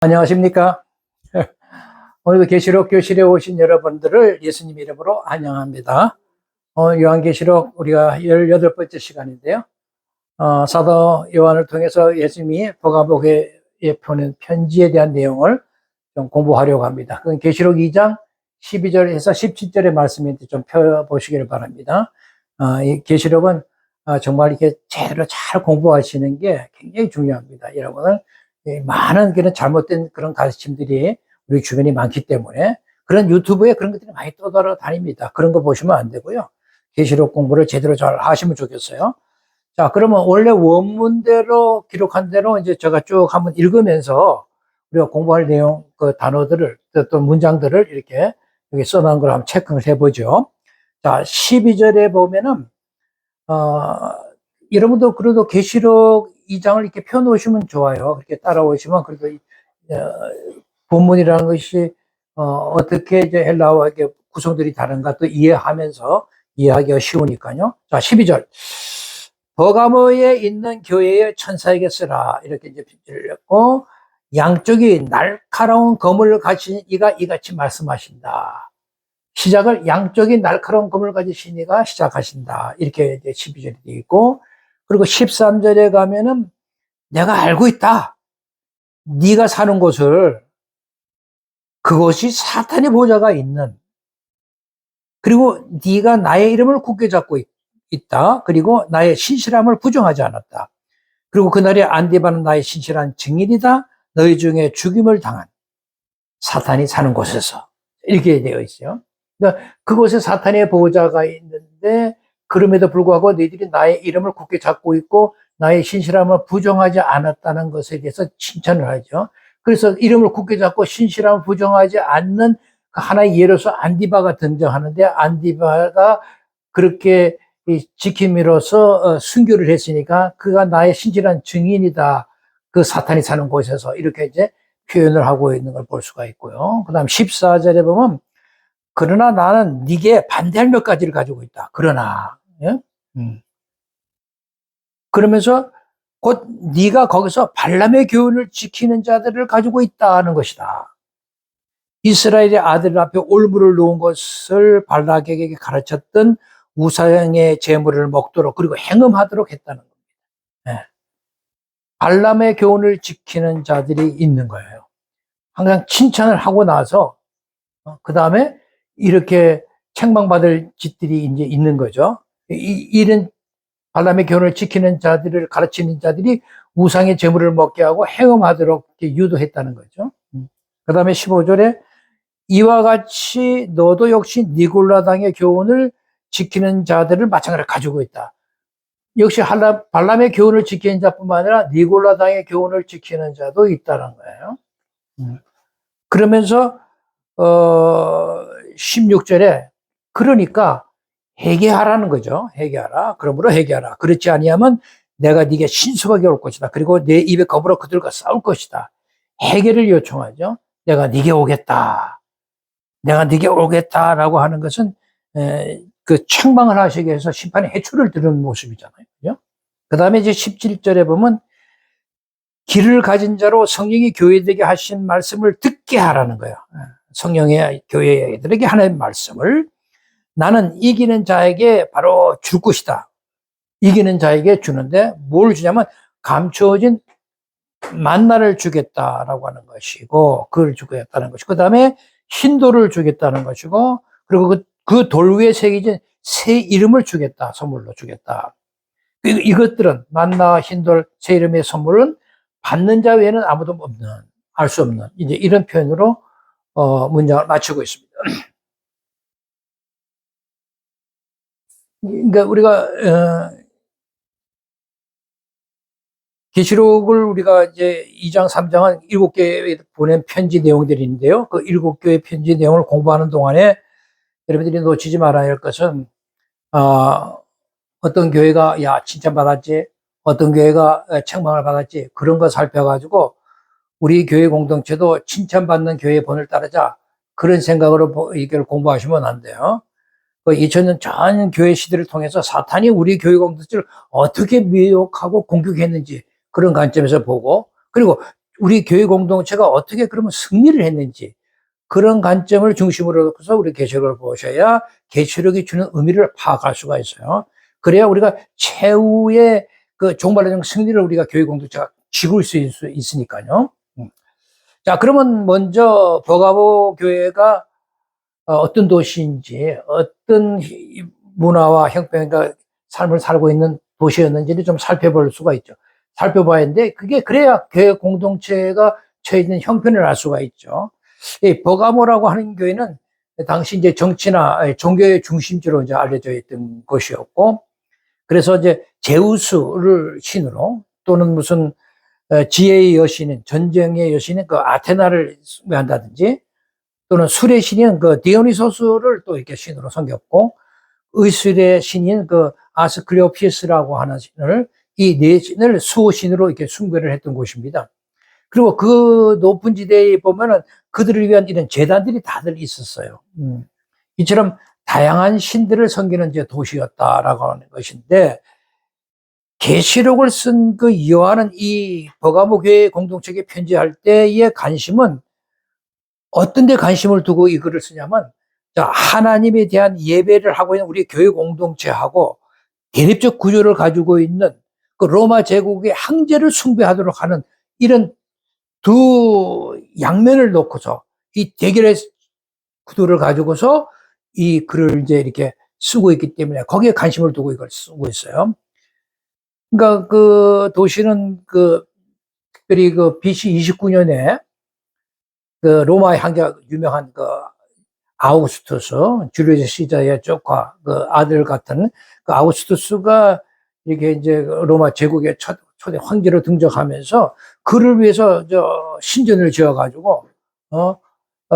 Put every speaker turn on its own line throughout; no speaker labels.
안녕하십니까? 오늘도 계시록 교실에 오신 여러분들을 예수님 이름으로 환영합니다. 요한계시록 우리가 18번째 시간인데요. 사도 요한을 통해서 예수님이 복음복에 보낸 편지에 대한 내용을 좀 공부하려고 합니다. 그건 계시록 2장 12절에서 17절의 말씀인데 좀 펴보시길 바랍니다. 이 계시록은 정말 이렇게 제대로 잘 공부하시는 게 굉장히 중요합니다. 여러분은 많은 그런 잘못된 그런 가르침들이 우리 주변에 많기 때문에 그런 유튜브에 그런 것들이 많이 떠돌아다닙니다. 그런 거 보시면 안 되고요. 계시록 공부를 제대로 잘 하시면 좋겠어요. 자, 그러면 원래 원문대로 기록한 대로 이제 제가 쭉 한번 읽으면서 우리가 공부할 내용, 그 단어들을, 또 문장들을 이렇게 여기 써놓은 걸 한번 체크를 해보죠. 자, 12절에 보면은, 여러분도 그래도 계시록 2장을 이렇게 펴놓으시면 좋아요. 그렇게 따라오시면 그래도 본문이라는 것이 어떻게 이제 헬라어와 이렇게 구성들이 다른가 또 이해하면서 이해하기가 쉬우니까요. 자, 12절. 버가모에 있는 교회의 천사에게 쓰라. 이렇게 이제 편지를 했고, 양쪽이 날카로운 검을 가진 이가 이같이 말씀하신다. 시작을 양쪽이 날카로운 검을 가지신 이가 시작하신다. 이렇게 이제 12절에 되어 있고, 그리고 13절에 가면은 내가 알고 있다. 네가 사는 곳을, 그것이 사탄의 보좌가 있는, 그리고 네가 나의 이름을 굳게 잡고 있다. 그리고 나의 신실함을 부정하지 않았다. 그리고 그날의 안디바는 나의 신실한 증인이다. 너희 중에 죽임을 당한 사탄이 사는 곳에서. 이렇게 되어 있어요. 그러니까 그곳에 사탄의 보좌가 있는데 그럼에도 불구하고 너희들이 나의 이름을 굳게 잡고 있고 나의 신실함을 부정하지 않았다는 것에 대해서 칭찬을 하죠. 그래서 이름을 굳게 잡고 신실함을 부정하지 않는 그 하나의 예로서 안디바가 등장하는데 안디바가 그렇게 지킴이로서 순교를 했으니까 그가 나의 신실한 증인이다. 그 사탄이 사는 곳에서 이렇게 이제 표현을 하고 있는 걸 볼 수가 있고요. 그 다음 14절에 보면 그러나 나는 네게 반대할 몇 가지를 가지고 있다. 그러나 예? 그러면서 곧 네가 거기서 발람의 교훈을 지키는 자들을 가지고 있다는 것이다. 이스라엘의 아들 앞에 올무를 놓은 것을 발락에게 가르쳤던 우상의 제물을 먹도록 그리고 행음하도록 했다는 겁니다. 예. 발람의 교훈을 지키는 자들이 있는 거예요. 항상 칭찬을 하고 나서 그 다음에 이렇게 책망받을 짓들이 이제 있는 거죠. 이런 발람의 교훈을 지키는 자들을 가르치는 자들이 우상의 제물을 먹게 하고 행음하도록 유도했다는 거죠. 그 다음에 15절에 이와 같이 너도 역시 니골라당의 교훈을 지키는 자들을 마찬가지로 가지고 있다. 역시 발람의 교훈을 지키는 자뿐만 아니라 니골라당의 교훈을 지키는 자도 있다는 거예요. 그러면서 16절에 그러니까 회개하라는 거죠. 회개하라. 그러므로 회개하라. 그렇지 아니하면 내가 네게 신속하게 올 것이다. 그리고 내 입에 겁으로 그들과 싸울 것이다. 회개를 요청하죠. 내가 네게 오겠다. 내가 네게 오겠다라고 하는 것은 그 책망을 하시기 위해서 심판의 해초를 들은 모습이잖아요. 그죠? 그 다음에 이제 17절에 보면 길을 가진 자로 성령이 교회들에게 하신 말씀을 듣게 하라는 거예요. 성령의 교회들에게 하는 말씀을 나는 이기는 자에게 바로 줄 것이다. 이기는 자에게 주는데 뭘 주냐면 감추어진 만나를 주겠다라고 하는 것이고 그걸 주겠다는 것이고 그 다음에 흰돌을 주겠다는 것이고 그리고 그 돌 위에 새겨진 새 이름을 주겠다. 선물로 주겠다. 이것들은 만나와 흰돌 새 이름의 선물은 받는 자 외에는 아무도 없는 알 수 없는 이제 이런 표현으로 문장을 마치고 있습니다. 그러니까 우리가 계시록을 우리가 이제 2장, 3장은 7개에 보낸 편지 내용들인데요. 그 7개의 편지 내용을 공부하는 동안에 여러분들이 놓치지 말아야 할 것은 어떤 교회가 야 칭찬받았지, 어떤 교회가 책망을 받았지 그런 거 살펴가지고 우리 교회 공동체도 칭찬받는 교회의 본을 따르자 그런 생각으로 이걸 공부하시면 안 돼요. 그 2000년 전 교회 시대를 통해서 사탄이 우리 교회 공동체를 어떻게 미혹하고 공격했는지 그런 관점에서 보고 그리고 우리 교회 공동체가 어떻게 그러면 승리를 했는지 그런 관점을 중심으로 해서 우리 계시록을 보셔야 계시록이 주는 의미를 파악할 수가 있어요. 그래야 우리가 최후의 그 종말의 승리를 우리가 교회 공동체가 지킬 수 있으니까요. 자, 그러면 먼저 버가모 교회가 어떤 도시인지, 어떤 문화와 형편과 삶을 살고 있는 도시였는지를 좀 살펴볼 수가 있죠. 살펴봐야 하는데, 그게 그래야 교회 공동체가 처해 있는 형편을 알 수가 있죠. 이 버가모라고 하는 교회는 당시 이제 정치나 종교의 중심지로 이제 알려져 있던 곳이었고, 그래서 이제 제우스를 신으로 또는 무슨 지혜의 여신인, 전쟁의 여신인 그 아테나를 숭배한다든지 또는 술의 신인 그 디오니소스를 또 이렇게 신으로 섬겼고, 의술의 신인 그 아스클레오피스라고 하는 신을, 이 네 신을 수호신으로 이렇게 숭배를 했던 곳입니다. 그리고 그 높은 지대에 보면은 그들을 위한 이런 제단들이 다들 있었어요. 이처럼 다양한 신들을 섬기는 이제 도시였다라고 하는 것인데, 계시록을 쓴 그 요한은 이 버가모 교회 공동체에 편지할 때의 관심은 어떤 데 관심을 두고 이 글을 쓰냐면, 자, 하나님에 대한 예배를 하고 있는 우리 교회 공동체하고 대립적 구조를 가지고 있는 그 로마 제국의 황제를 숭배하도록 하는 이런 두 양면을 놓고서 이 대결의 구도를 가지고서 이 글을 이제 이렇게 쓰고 있기 때문에 거기에 관심을 두고 이걸 쓰고 있어요. 그러니까 그 도시는 그 특별히 그 BC 29년에 그 로마의 황제가 유명한 그 아우구스투스, 줄리우스 시자의 조카 그 아들 같은 그 아우구스투스가 이게 이제 로마 제국의 초대 황제로 등장하면서 그를 위해서 저 신전을 지어가지고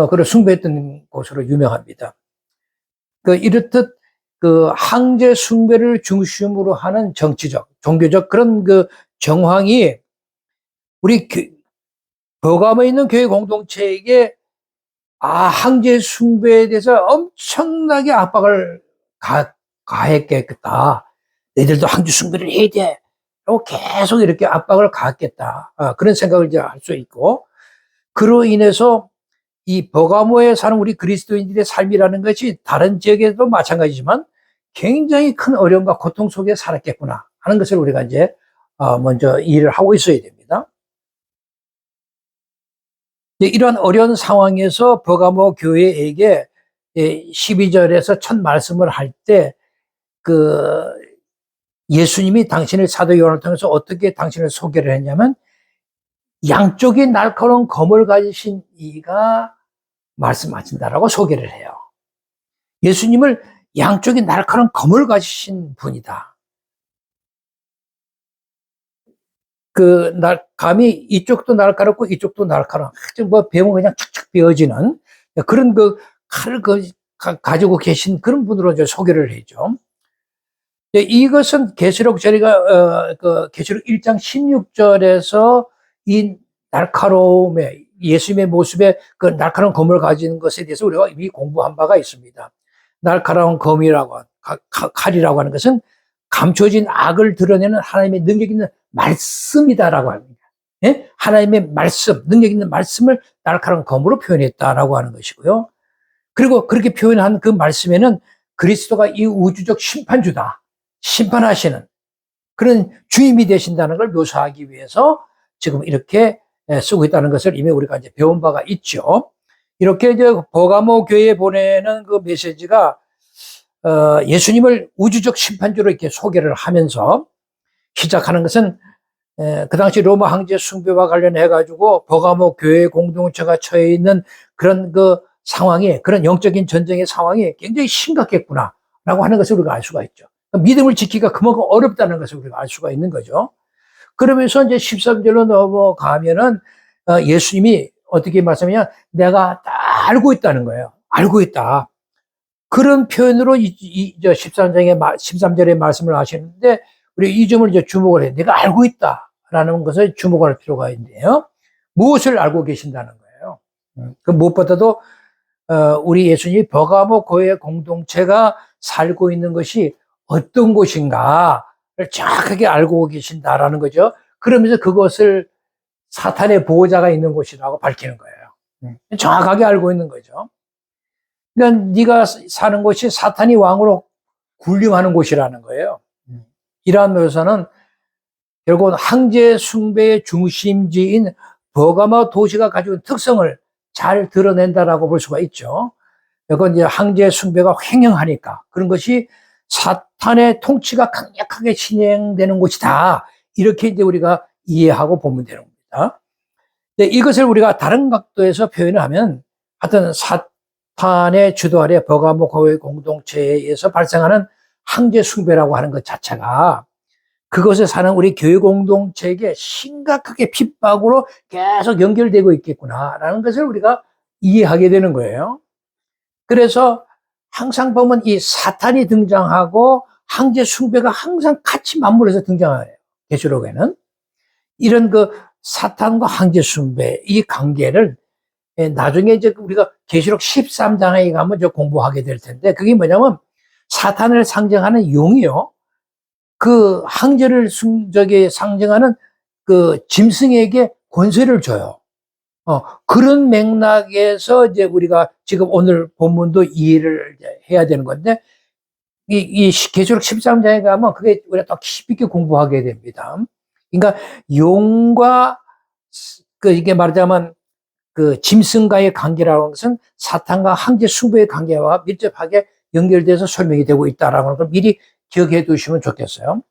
그를 숭배했던 곳으로 유명합니다. 그 이렇듯 그 황제 숭배를 중심으로 하는 정치적, 종교적 그런 그 정황이 우리 버가모에 있는 교회 공동체에게 황제 숭배에 대해서 엄청나게 압박을 가했겠다. 너희들도 황제 숭배를 해야 돼. 라고 계속 이렇게 압박을 가했겠다. 그런 생각을 이제 할 수 있고, 그로 인해서 이 버가모에 사는 우리 그리스도인들의 삶이라는 것이 다른 지역에도 마찬가지지만 굉장히 큰 어려움과 고통 속에 살았겠구나 하는 것을 우리가 이제 먼저 이해를 하고 있어야 됩니다. 이러한 어려운 상황에서 버가모 교회에게 12절에서 첫 말씀을 할 때 그 예수님이 당신을 사도 요한을 통해서 어떻게 당신을 소개를 했냐면, 양쪽에 날카로운 검을 가지신 이가 말씀하신다라고 소개를 해요. 예수님을 양쪽에 날카로운 검을 가지신 분이다. 그 감이 이쪽도 날카롭고 이쪽도 날카로운, 뭐 배우면 그냥 착착 베어지는 그런 그 칼을 가지고 계신 그런 분으로 이제 소개를 해죠. 이것은 계시록 저희가 그 계시록 1장 16절에서 이 날카로움에 예수님의 모습에 그 날카로운 검을 가진 것에 대해서 우리가 이미 공부한 바가 있습니다. 날카로운 검이라고 칼이라고 하는 것은 감춰진 악을 드러내는 하나님의 능력 있는 말씀이다라고 합니다. 예? 하나님의 말씀, 능력 있는 말씀을 날카로운 검으로 표현했다라고 하는 것이고요. 그리고 그렇게 표현한 그 말씀에는 그리스도가 이 우주적 심판주다, 심판하시는 그런 주임이 되신다는 걸 묘사하기 위해서 지금 이렇게 쓰고 있다는 것을 이미 우리가 이제 배운 바가 있죠. 이렇게 이제 버가모 교회에 보내는 그 메시지가 예수님을 우주적 심판주로 이렇게 소개를 하면서 시작하는 것은 그 당시 로마 황제 숭배와 관련해 가지고 버가모 교회 공동체가 처해 있는 그런 그 상황이, 그런 영적인 전쟁의 상황이 굉장히 심각했구나라고 하는 것을 우리가 알 수가 있죠. 믿음을 지키기가 그만큼 어렵다는 것을 우리가 알 수가 있는 거죠. 그러면서 이제 13절로 넘어가면은 예수님이 어떻게 말씀하냐, 내가 다 알고 있다는 거예요. 알고 있다. 그런 표현으로 13절에 말씀을 하시는데, 우리 이 점을 이제 주목을 해요. 내가 알고 있다라는 것을 주목할 필요가 있는데요. 무엇을 알고 계신다는 거예요. 그 무엇보다도 우리 예수님이 버가모 교회 공동체가 살고 있는 것이 어떤 곳인가를 정확하게 알고 계신다라는 거죠. 그러면서 그것을 사탄의 보호자가 있는 곳이라고 밝히는 거예요. 정확하게 알고 있는 거죠. 그러니까 네가 사는 곳이 사탄이 왕으로 군림하는 곳이라는 거예요. 이러한 묘사는 결국 황제 숭배의 중심지인 버가모 도시가 가지고 있는 특성을 잘 드러낸다라고 볼 수가 있죠. 이건 이제 황제 숭배가 횡행하니까 그런 것이 사탄의 통치가 강력하게 진행되는 곳이다. 이렇게 이제 우리가 이해하고 보면 되는 겁니다. 이것을 우리가 다른 각도에서 표현을 하면 하여튼 사탄의 주도 아래 버가모 교회 공동체에서 발생하는 황제 숭배라고 하는 것 자체가 그것에 사는 우리 교회 공동체에게 심각하게 핍박으로 계속 연결되고 있겠구나라는 것을 우리가 이해하게 되는 거예요. 그래서 항상 보면 이 사탄이 등장하고 황제 숭배가 항상 같이 맞물려서 등장해요. 계시록에는. 이런 그 사탄과 황제 숭배 이 관계를 나중에 이제 우리가 계시록 13장에 가면 저 공부하게 될 텐데 그게 뭐냐면 사탄을 상징하는 용이요. 그 황제를 상징하는 그 짐승에게 권세를 줘요. 그런 맥락에서 이제 우리가 지금 오늘 본문도 이해를 해야 되는 건데, 이 계시록 13장에 가면 그게 우리가 더 깊이 있게 공부하게 됩니다. 그러니까 용과 이게 말하자면 그 짐승과의 관계라는 것은 사탄과 황제 숭배의 관계와 밀접하게 연결돼서 설명이 되고 있다라는 걸 미리 기억해 두시면 좋겠어요.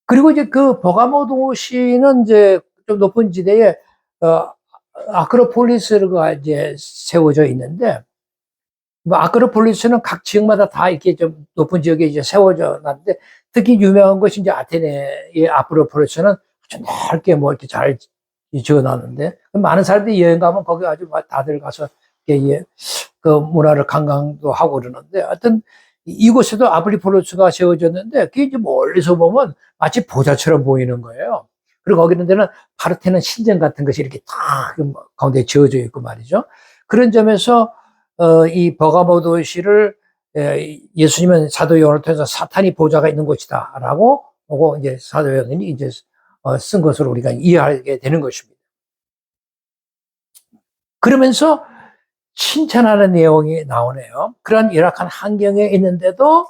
그리고 이제 그 버가모 도시는 이제 좀 높은 지대에 아크로폴리스가 이제 세워져 있는데, 뭐 아크로폴리스는 각 지역마다 다 이렇게 좀 높은 지역에 이제 세워져 놨는데, 특히 유명한 것이 이제 아테네의 아크로폴리스는 아주 넓게 뭐 이렇게 잘 지어 놨는데, 많은 사람들이 여행 가면 거기 아주 다들 가서 이렇게 그 문화를 관광도 하고 그러는데, 하여튼 이곳에도 아크로폴리스가 세워졌는데, 그게 이제 멀리서 보면 마치 보자처럼 보이는 거예요. 그리고 거기는 데는 파르테논 신전 같은 것이 이렇게 딱 가운데 지어져 있고 말이죠. 그런 점에서 이 버가모 도시를 예수님은 사도 요한을 통해서 사탄이 보좌가 있는 곳이다라고 보고 이제 사도 요한이 이제 쓴 것으로 우리가 이해하게 되는 것입니다. 그러면서 칭찬하는 내용이 나오네요. 그런 열악한 환경에 있는데도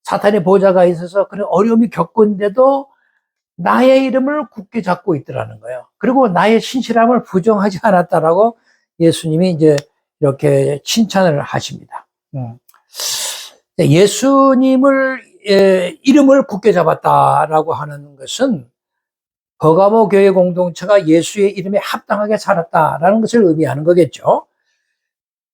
사탄의 보좌가 있어서 그런 어려움이 겪은데도 나의 이름을 굳게 잡고 있더라는 거예요. 그리고 나의 신실함을 부정하지 않았다라고 예수님이 이제 이렇게 칭찬을 하십니다. 예수님을 이름을 굳게 잡았다라고 하는 것은 버가모 교회 공동체가 예수의 이름에 합당하게 살았다라는 것을 의미하는 거겠죠.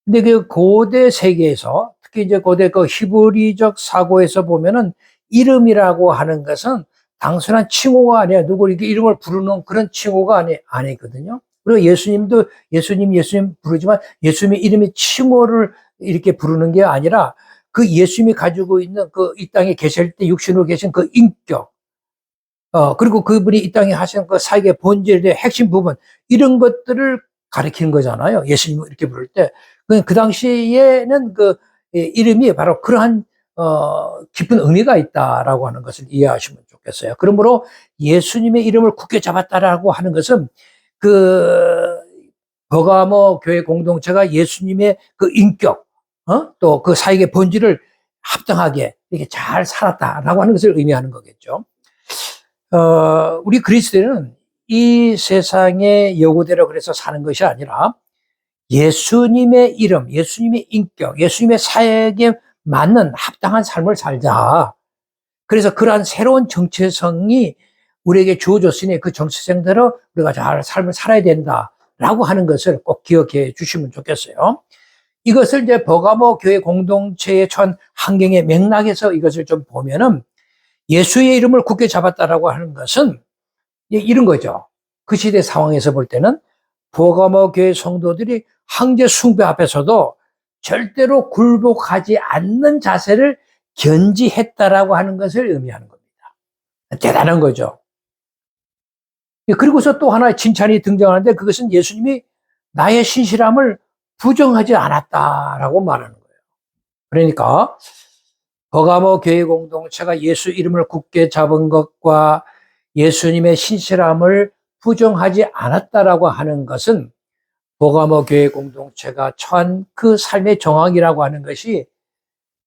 근데 그 고대 세계에서 특히 이제 고대 그 히브리적 사고에서 보면은 이름이라고 하는 것은 단순한 칭호가 아니라 누구 이렇게 이름을 부르는 그런 칭호가 아니거든요. 그리고 예수님도 예수님 부르지만 예수님의 이름의 칭호를 이렇게 부르는 게 아니라 그 예수님이 가지고 있는 그 이 땅에 계실 때 육신으로 계신 그 인격, 그리고 그분이 이 땅에 하신 그 사역의 본질의 핵심 부분, 이런 것들을 가리키는 거잖아요. 예수님을 이렇게 부를 때. 그 당시에는 그 이름이 바로 그러한 깊은 의미가 있다라고 하는 것을 이해하시면 좋겠어요. 그러므로 예수님의 이름을 굳게 잡았다라고 하는 것은 그 버가모 교회 공동체가 예수님의 그 인격, 또 그 사역의 본질을 합당하게 이렇게 잘 살았다라고 하는 것을 의미하는 거겠죠. 우리 그리스도인은 이 세상의 요구대로 그래서 사는 것이 아니라 예수님의 이름, 예수님의 인격, 예수님의 사역에 맞는 합당한 삶을 살자. 그래서 그러한 새로운 정체성이 우리에게 주어졌으니 그 정체성대로 우리가 잘 삶을 살아야 된다라고 하는 것을 꼭 기억해 주시면 좋겠어요. 이것을 이제 버가모 교회 공동체의 처한 환경의 맥락에서 이것을 좀 보면은 예수의 이름을 굳게 잡았다라고 하는 것은 이런 거죠. 그 시대 상황에서 볼 때는 버가모 교회 성도들이 황제 숭배 앞에서도 절대로 굴복하지 않는 자세를 견지했다라고 하는 것을 의미하는 겁니다. 대단한 거죠. 그리고서 또 하나의 칭찬이 등장하는데 그것은 예수님이 나의 신실함을 부정하지 않았다라고 말하는 거예요. 그러니까 버가모 교회 공동체가 예수 이름을 굳게 잡은 것과 예수님의 신실함을 부정하지 않았다라고 하는 것은 버가모 교회 공동체가 처한 그 삶의 정황이라고 하는 것이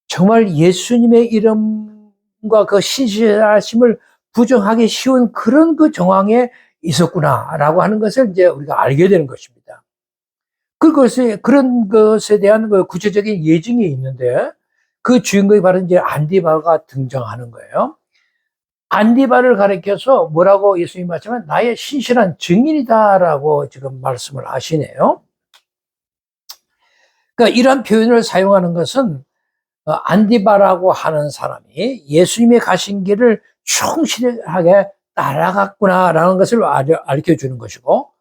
정말 예수님의 이름과 그 신실하심을 부정하기 쉬운 그런 그 정황에 있었구나라고 하는 것을 이제 우리가 알게 되는 것입니다. 그런 것에 대한 그 구체적인 예증이 있는데 그 주인공이 바로 이제 안디바가 등장하는 거예요. 안디바를 가리켜서 뭐라고 예수님이 말씀하시면 나의 신실한 증인이다라고 지금 말씀을 하시네요. 그러니까 이런 표현을 사용하는 것은 안디바라고 하는 사람이 예수님의 가신 길을 충실하게 따라갔구나라는 것을 알려 주는 것이고,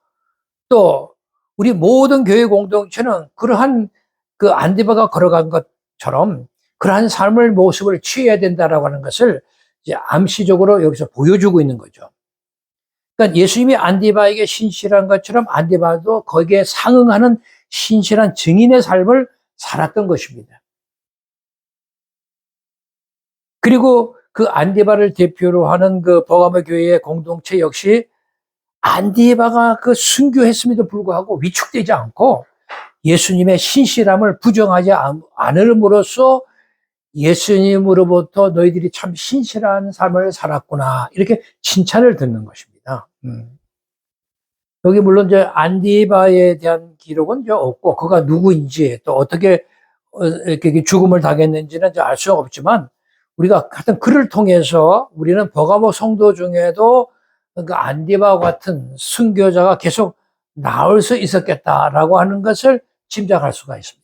또 우리 모든 교회 공동체는 그러한 그 안디바가 걸어간 것처럼 그러한 삶을 모습을 취해야 된다라고 하는 것을 이제 암시적으로 여기서 보여주고 있는 거죠. 그러니까 예수님이 안디바에게 신실한 것처럼 안디바도 거기에 상응하는 신실한 증인의 삶을 살았던 것입니다. 그리고 그 안디바를 대표로 하는 그 버가모 교회의 공동체 역시 안디바가 그 순교했음에도 불구하고 위축되지 않고 예수님의 신실함을 부정하지 않음으로써 예수님으로부터 너희들이 참 신실한 삶을 살았구나 이렇게 칭찬을 듣는 것입니다. 여기 물론 이제 안디바에 대한 기록은 이제 없고 그가 누구인지 또 어떻게 이렇게 죽음을 당했는지는 알 수가 없지만 우리가 하여튼 그를 통해서 우리는 버가모 성도 중에도 그 안디바와 같은 순교자가 계속 나올 수 있었겠다라고 하는 것을 짐작할 수가 있습니다.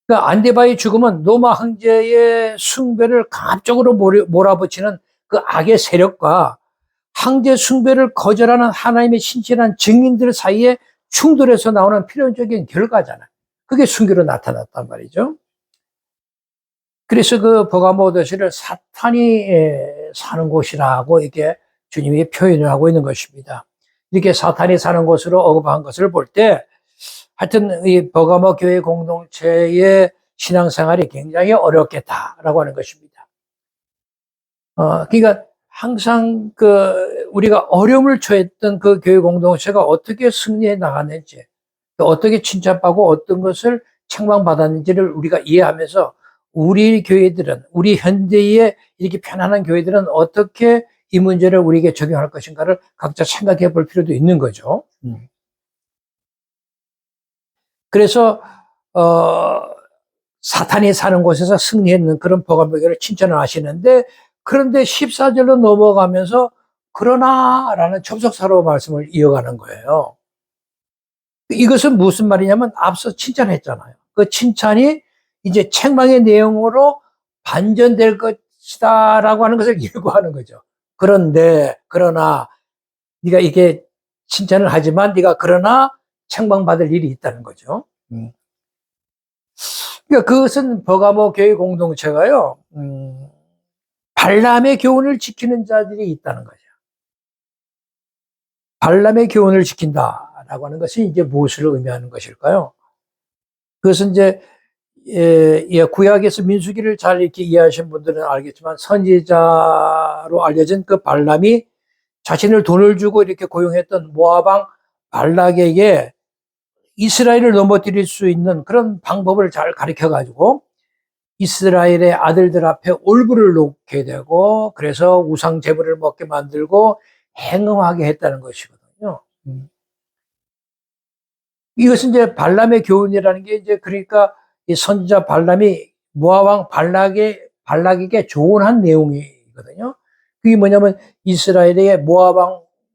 그러니까 안디바의 죽음은 로마 황제의 숭배를 강압적으로 몰아붙이는 그 악의 세력과 황제 숭배를 거절하는 하나님의 신실한 증인들 사이에 충돌해서 나오는 필연적인 결과잖아요. 그게 순교로 나타났단 말이죠. 그래서 그 버가모 도시를 사탄이 사는 곳이라고 이렇게 주님이 표현을 하고 있는 것입니다. 이렇게 사탄이 사는 곳으로 언급한 것을 볼 때 하여튼 이 버가모 교회 공동체의 신앙생활이 굉장히 어렵겠다라고 하는 것입니다. 그러니까 항상 그 우리가 어려움을 처했던 그 교회 공동체가 어떻게 승리해 나갔는지, 또 어떻게 칭찬받고 어떤 것을 책망받았는지를 우리가 이해하면서 우리 교회들은, 우리 현대의 이렇게 편안한 교회들은 어떻게 이 문제를 우리에게 적용할 것인가를 각자 생각해 볼 필요도 있는 거죠. 그래서 사탄이 사는 곳에서 승리했는 그런 버가모교를 칭찬을 하시는데, 그런데 14절로 넘어가면서 그러나 라는 접속사로 말씀을 이어가는 거예요. 이것은 무슨 말이냐면 앞서 칭찬했잖아요. 그 칭찬이 이제 책망의 내용으로 반전될 것이다 라고 하는 것을 예고하는 거죠. 그런데 그러나 네가 이게 칭찬을 하지만 네가 그러나 책망받을 일이 있다는 거죠. 그러니까 그것은 버가모 교회 공동체가요, 발람의 교훈을 지키는 자들이 있다는 거죠. 발람의 교훈을 지킨다라고 하는 것이 이제 무엇을 의미하는 것일까요? 그것은 이제 구약에서 민수기를 잘 이렇게 이해하신 분들은 알겠지만 선지자로 알려진 그 발람이 자신을 돈을 주고 이렇게 고용했던 모압왕 발락에게 이스라엘을 넘어뜨릴 수 있는 그런 방법을 잘 가르쳐 가지고 이스라엘의 아들들 앞에 올부를 놓게 되고 그래서 우상 제물을 먹게 만들고 행음하게 했다는 것이거든요. 이것은 이제 발람의 교훈이라는 게 이제 그러니까 이 선지자 발람이 모압왕 발락에게 조언한 내용이거든요. 그게 뭐냐면 이스라엘의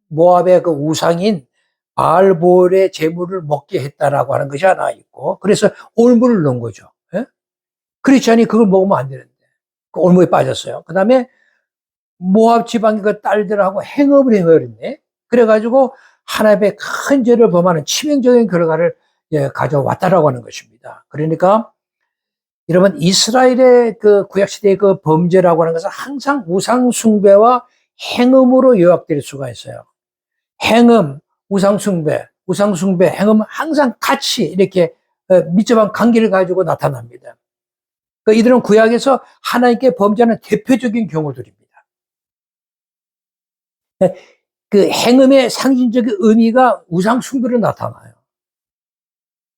모압의 그 우상인 바알볼의 제물을 먹게 했다라고 하는 것이 하나 있고, 그래서 올무를 넣은 거죠. 예? 크리스찬이 그걸 먹으면 안 되는데 그 올무에 빠졌어요. 그 다음에 모압 지방의 그 딸들하고 행업을 해버렸네. 그래가지고 하나님의 큰 죄를 범하는 치명적인 결과를 가져왔다라고 하는 것입니다. 그러니까 여러분 이스라엘의 그 구약시대의 그 범죄라고 하는 것은 항상 우상숭배와 행음으로 요약될 수가 있어요. 행음, 우상숭배, 행음은 항상 같이 이렇게密접한 관계를 가지고 나타납니다. 그러니까 이들은 구약에서 하나님께 범죄하는 대표적인 경우들입니다. 그 행음의 상징적인 의미가 우상숭배로 나타나요.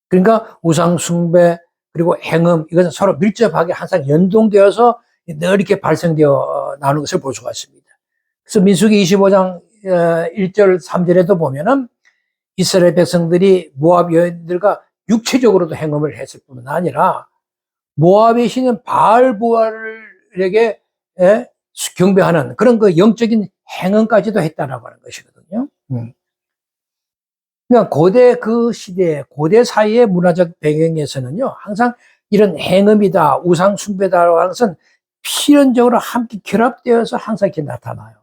그러니까 우상숭배 그리고 행음 이것은 서로 밀접하게 항상 연동되어서 늘 이렇게 발생되어 나오는 것을 볼 수가 있습니다. 그래서 민수기 25장 1절 3절에도 보면은 이스라엘 백성들이 모압 여인들과 육체적으로도 행음을 했을 뿐만 아니라 모압의 신인 바알보알에게 경배하는 그런 그 영적인 행음까지도 했다라고 하는 것이거든요. 그러니까 고대 그 시대, 고대 사회의 문화적 배경에서는요, 항상 이런 행음이다, 우상숭배다라고 하는 것은 필연적으로 함께 결합되어서 항상 이렇게 나타나요.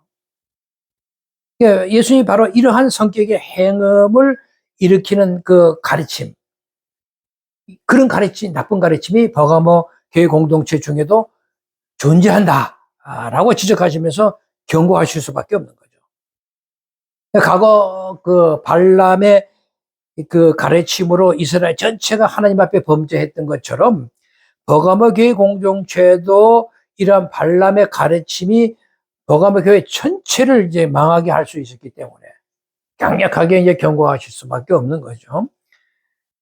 그러니까 예수님이 바로 이러한 성격의 행음을 일으키는 그 가르침, 그런 가르침, 나쁜 가르침이 버가모 교회 공동체 중에도 존재한다라고 지적하시면서 경고하실 수밖에 없는 거죠. 과거 그 발람의 그 가르침으로 이스라엘 전체가 하나님 앞에 범죄했던 것처럼 버가모 교회 공동체도 이러한 발람의 가르침이 버가모 교회 전체를 이제 망하게 할 수 있었기 때문에 강력하게 이제 경고하실 수밖에 없는 거죠.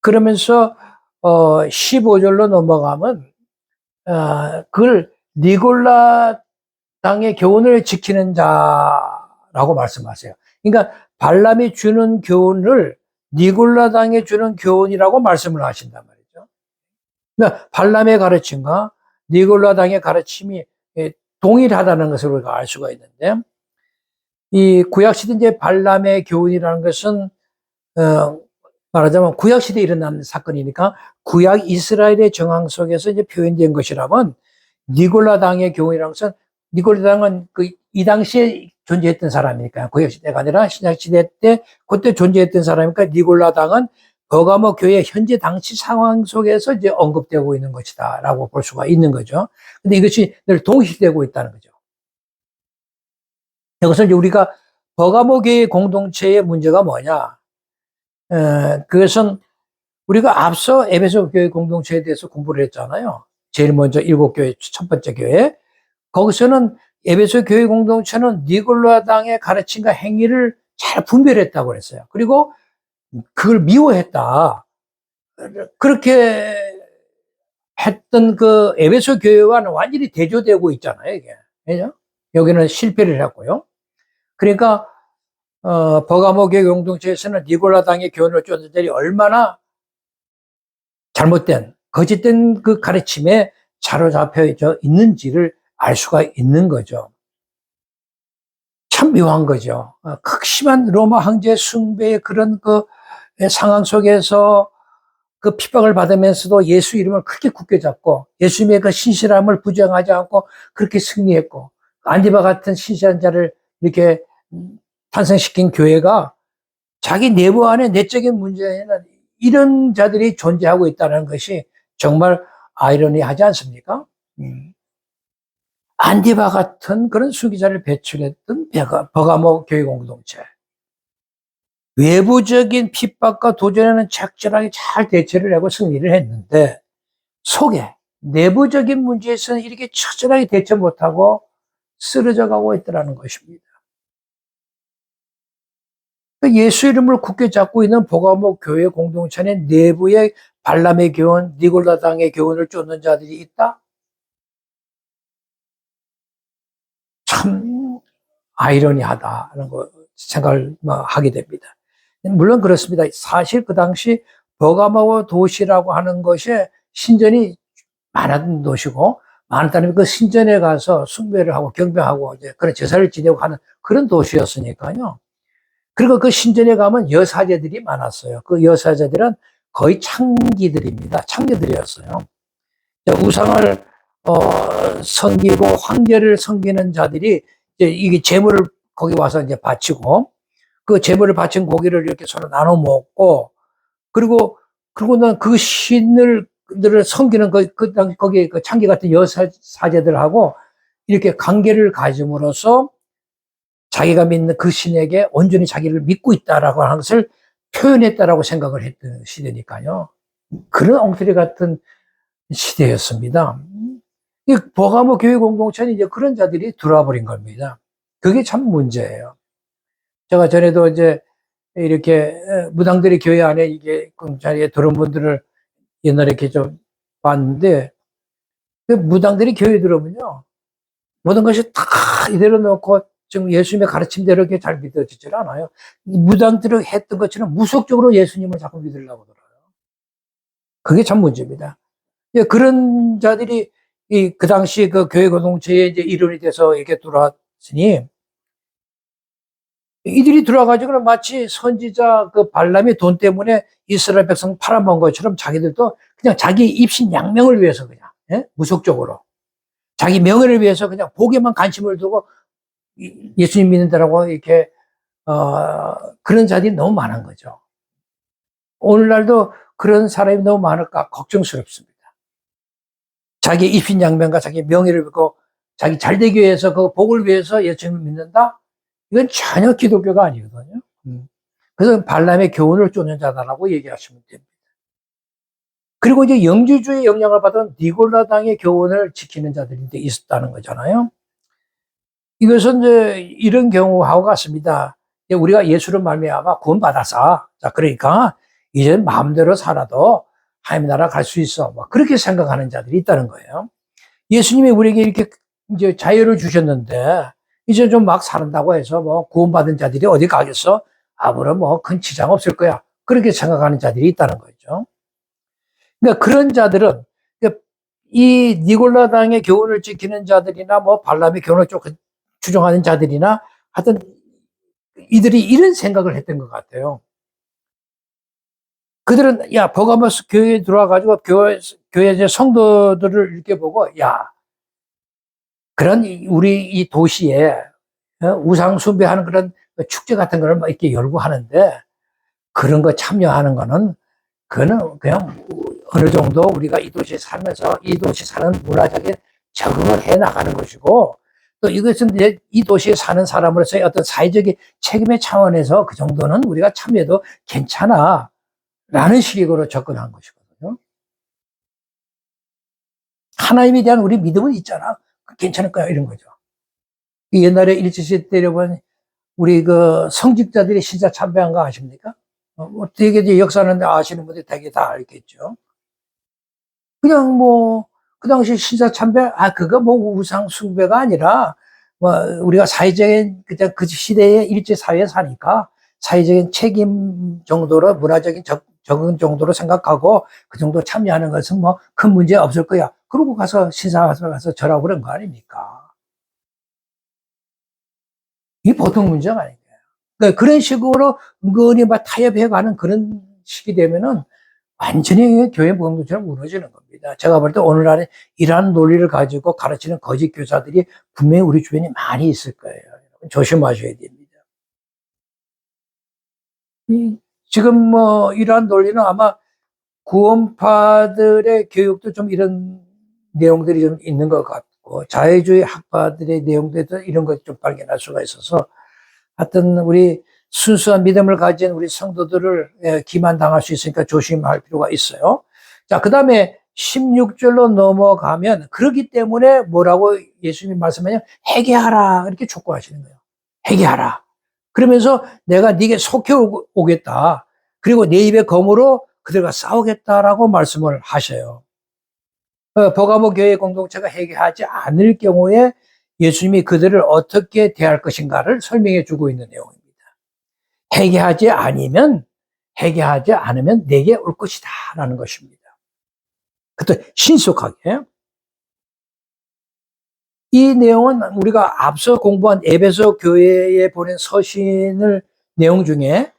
그러면서 15절로 넘어가면 그걸 니골라 당의 교훈을 지키는 자라고 말씀하세요. 그러니까 발람이 주는 교훈을 니골라 당에 주는 교훈이라고 말씀을 하신단 말이죠. 그러니까 발람의 가르침과 니골라 당의 가르침이 동일하다는 것을 우리가 알 수가 있는데, 이 구약시대 이제 발람의 교훈이라는 것은 말하자면 구약시대에 일어난 사건이니까 구약 이스라엘의 정황 속에서 이제 표현된 것이라면, 니골라 당의 교훈이라는 것은, 니골라 당은 이 당시에 존재했던 사람이니까, 구약시대가 아니라 신약시대 때 그때 존재했던 사람이니까 니골라 당은 버가모 교회 현재 당시 상황 속에서 이제 언급되고 있는 것이다라고 볼 수가 있는 거죠. 근데 이것이 늘 동시되고 있다는 거죠. 여기서 이제 우리가 버가모 교회 공동체의 문제가 뭐냐? 그것은 우리가 앞서 에베소 교회 공동체에 대해서 공부를 했잖아요. 제일 먼저 7교회 첫 번째 교회. 거기서는 에베소 교회 공동체는 니골라 당의 가르침과 행위를 잘 분별했다고 그랬어요. 그리고 그걸 미워했다. 그렇게 했던 그 에베소 교회와는 완전히 대조되고 있잖아요, 이게. 그죠? 여기는 실패를 했고요. 그러니까 버가모 교회 공동체에서는 니골라 당의 교훈을 쫓는 자들이 얼마나 잘못된 거짓된 그 가르침에 사로잡혀 있는지를 알 수가 있는 거죠. 참 묘한 거죠. 극심한 로마 황제 숭배의 그런 그 상황 속에서 그 핍박을 받으면서도 예수 이름을 크게 굳게 잡고 예수님의 그 신실함을 부정하지 않고 그렇게 승리했고, 안디바 같은 신실한 자를 이렇게 탄생시킨 교회가 자기 내부 안에 내적인 문제에는 이런 자들이 존재하고 있다는 것이 정말 아이러니하지 않습니까? 안디바 같은 그런 수기자를 배출했던 버가모 교회 공동체. 외부적인 핍박과 도전에는 적절하게 잘 대처를 하고 승리를 했는데, 속에 내부적인 문제에서는 이렇게 처절하게 대처 못하고 쓰러져 가고 있더라는 것입니다. 예수 이름을 굳게 잡고 있는 버가모 교회 공동체의 내부에 발람의 교훈, 니골라 당의 교훈을 쫓는 자들이 있다? 참 아이러니하다는 거 생각을 하게 됩니다. 물론 그렇습니다. 사실 그 당시 버가모 도시라고 하는 것이 신전이 많았던 도시고, 많은 사람이 그 신전에 가서 숭배를 하고 경배하고 이제 그런 제사를 지내고 하는 그런 도시였으니까요. 그리고 그 신전에 가면 여사제들이 많았어요. 그 여사제들은 거의 창기들입니다. 창녀들이었어요. 우상을 섬기고 황제를 섬기는 자들이 이제 이게 제물을 거기 와서 이제 바치고, 그 제물을 바친 고기를 이렇게 서로 나눠 먹고, 그리고는 그 신을 섬기는 거기 그 창기 같은 여사제들하고 이렇게 관계를 가짐으로써 자기가 믿는 그 신에게 온전히 자기를 믿고 있다라고 하는 것을 표현했다라고 생각을 했던 시대니까요. 그런 엉터리 같은 시대였습니다. 이 버가모 교회 공동체는 이제 그런 자들이 들어와 버린 겁니다. 그게 참 문제예요. 제가 전에도 이제 이렇게 무당들이 교회 안에 이게 자리에 들어온 분들을 옛날에 이렇게 좀 봤는데, 그 무당들이 교회 들어오면요, 모든 것이 다 이대로 놓고 지금 예수님의 가르침대로 이렇게 잘 믿어지질 않아요. 무당들이 했던 것처럼 무속적으로 예수님을 자꾸 믿으려고 들어요. 그게 참 문제입니다. 그런 자들이 그 당시 그 교회 공동체에 이제 일원이 돼서 이렇게 들어왔으니, 이들이 들어와가지고 마치 선지자 그 발람이 돈 때문에 이스라엘 백성 팔아먹은 것처럼 자기들도 그냥 자기 입신 양명을 위해서 그냥, 무속적으로. 자기 명예를 위해서 그냥 복에만 관심을 두고 예수님 믿는다라고 이렇게, 그런 자들이 너무 많은 거죠. 오늘날도 그런 사람이 너무 많을까 걱정스럽습니다. 자기 입신양명과 자기 명예를 믿고 자기 잘되기 위해서 그 복을 위해서 예수님을 믿는다? 이건 전혀 기독교가 아니거든요. 그래서 발람의 교훈을 쫓는 자다라고 얘기하시면 됩니다. 그리고 이제 영주주의 영향을 받은 니골라당의 교훈을 지키는 자들이 있었다는 거잖아요. 이것은 이제 이런 경우하고 같습니다. 우리가 예수를 말미암아 구원받아서, 자, 그러니까 이제 마음대로 살아도 하나님 나라 갈 수 있어. 뭐 그렇게 생각하는 자들이 있다는 거예요. 예수님이 우리에게 이렇게 이제 자유를 주셨는데, 이제 좀 막 살았다고 해서 뭐 구원받은 자들이 어디 가겠어? 아무런 뭐 큰 지장 없을 거야. 그렇게 생각하는 자들이 있다는 거죠. 그러니까 그런 자들은, 이 니골라당의 교훈을 지키는 자들이나 뭐 발람의 교훈을 추종하는 자들이나 하여튼 이들이 이런 생각을 했던 것 같아요. 그들은 야 버가모스 교회에 들어와가지고 교회 이제 성도들을 이렇게 보고 야 그런 우리 이 도시에 우상 숭배하는 그런 축제 같은 걸 막 이렇게 열고 하는데 그런 거 참여하는 거는 그거는 그냥 어느 정도 우리가 이 도시에 살면서 이 도시 사는 문화적인 적응을 해 나가는 것이고 또 이것은 이제 이 도시에 사는 사람으로서의 어떤 사회적인 책임의 차원에서 그 정도는 우리가 참여해도 괜찮아 라는 식으로 접근한 것이거든요. 하나님에 대한 우리 믿음은 있잖아. 괜찮을 거야 이런 거죠. 옛날에 일제시대 때 여러분 우리 그 성직자들이 신사 참배한 거 아십니까? 뭐 되게 이제 역사는 아시는 분들이 되게 다 알겠죠. 그냥 뭐 그 당시 신사 참배 그거 뭐 우상 숭배가 아니라 뭐 우리가 사회적인 그냥 그 시대의 일제 사회에 사니까 사회적인 책임 정도로 문화적인 적응 정도로 생각하고 그 정도 참여하는 것은 뭐 큰 문제 없을 거야. 그러고 가서 신사 가서 절하고 그런 거 아닙니까? 이게 보통 문제가 아니에요. 그러니까 그런 식으로 은근히 막 타협해가는 그런 식이 되면은 완전히 교회 공동체가 무너지는 겁니다. 제가 볼 때 오늘날에 이러한 논리를 가지고 가르치는 거짓 교사들이 분명히 우리 주변에 많이 있을 거예요. 조심하셔야 됩니다. 지금 뭐 이러한 논리는 아마 구원파들의 교육도 좀 이런 내용들이 좀 있는 것 같고 자유주의 학파들의 내용들도 이런 것 좀 발견할 수가 있어서 하여튼 우리 순수한 믿음을 가진 우리 성도들을 기만당할 수 있으니까 조심할 필요가 있어요. 자, 그 다음에 16절로 넘어가면 그렇기 때문에 뭐라고 예수님이 말씀하냐 회개하라 이렇게 촉구하시는 거예요. 회개하라. 그러면서 내가 네게 속해 오겠다. 그리고 내 입의 검으로 그들과 싸우겠다라고 말씀을 하셔요. 버가모 교회 공동체가 회개하지 않을 경우에 예수님이 그들을 어떻게 대할 것인가를 설명해 주고 있는 내용입니다. 회개하지 않으면 내게 올 것이다 라는 것입니다. 그것도 신속하게. 이 내용은 우리가 앞서 공부한 에베소 교회에 보낸 서신을 내용 중에